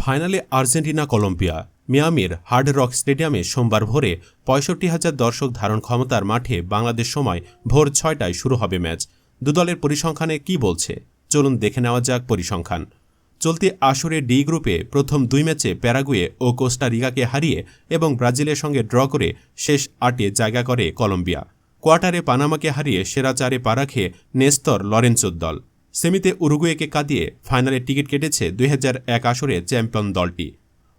ফাইনালে Argentina Colombia. মিয়ামির hard rock স্টেডিয়ামে সোমবার ভোরে ৬৫,০০০ দর্শক ধারণ ক্ষমতার মাঠে বাংলাদেশ সময় ভোর ৬টায় শুরু হবে ম্যাচ। দুদলের পরিসংখ্যানে কি বলছে চলুন দেখে নেওয়া যাক পরিসংখ্যান। চলতি আসরে ডি গ্রুপে প্রথম ২ ম্যাচে প্যারাগুয়ে ও কোস্টারিকাকে হারিয়ে এবং ব্রাজিলের সঙ্গে ড্র করে শেষ ৮-এ জায়গা করে কলম্বিয়া। কোয়ার্টারে পানামাকে হারিয়ে সেরা ৪-এ পা রাখে নেস্তর লরেঞ্চোর দল। সেমিতে উরুগুয়েকে কাটিয়ে ফাইনালে টিকিট কেটেছে ২০০১ আসরে চ্যাম্পিয়ন দলটি।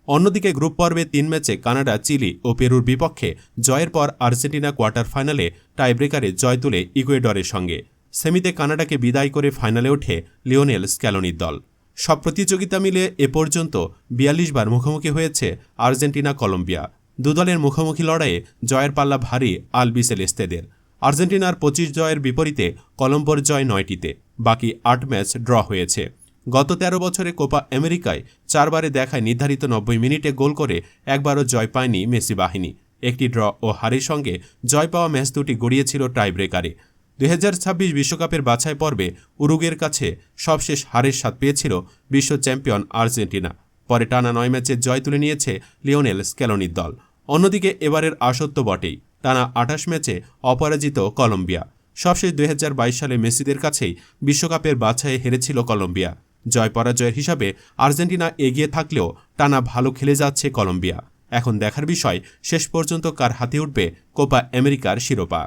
অন্যদিকে গ্রুপ পর্বে ৩ ম্যাচে কানাডা, চিলি ও পেরুর বিপক্ষে জয়ের পর আর্জেন্টিনা কোয়ার্টার ফাইনালে টাইব্রেকারে জয় তুলে ইকুয়েডরের সঙ্গে। সেমিতে কানাডাকে বিদায় করে ফাইনালে ওঠে লিওনেল স্ক্যালোনির দল। সব প্রতিযোগিতা মিলে এ পর্যন্ত ৪২ বার মুখোমুখি হয়েছে আর্জেন্টিনা কলম্বিয়া। দুদলের মুখোমুখি লড়াইয়ে জয়ের পাল্লা ভারী আলবিসেলেস্তেদের। আর্জেন্টিনার ২৫ জয়ের বিপরীতে কলম্বোর জয় ৯টিতে, বাকি ৮ ম্যাচ ড্র হয়েছে। গত ১৩ বছরে কোপা আমেরিকায় ৪ বারে দেখায় নির্ধারিত ৯০ মিনিটে গোল করে একবারও জয় পায়নি মেসি বাহিনী। একটি ড্র ও হারের সঙ্গে জয় পাওয়া ম্যাচ দুটি গড়িয়েছিল টাইব্রেকারে। ২০২৬ বিশ্বকাপের বাছাই পর্বে উরুগুয়ের কাছে সবশেষ হারের স্বাদ পেয়েছিল বিশ্ব চ্যাম্পিয়ন আর্জেন্টিনা। পরে টানা ৯ ম্যাচে জয় তুলে নিয়েছে লিওনেল স্ক্যালোনির দল। অন্যদিকে এবারের আসত্য বটেই, টানা ২৮ ম্যাচে অপরাজিত কলম্বিয়া। সবশেষ ২০২২ সালে মেসিদের কাছেই বিশ্বকাপের বাছাইয়ে হেরেছিল কলম্বিয়া। জয় পরাজয়ের হিসাবে আর্জেন্টিনা এগিয়ে থাকলেও টানা ভালো খেলে যাচ্ছে কলম্বিয়া। এখন দেখার বিষয় শেষ পর্যন্ত কার হাতে উঠবে কোপা আমেরিকার শিরোপা।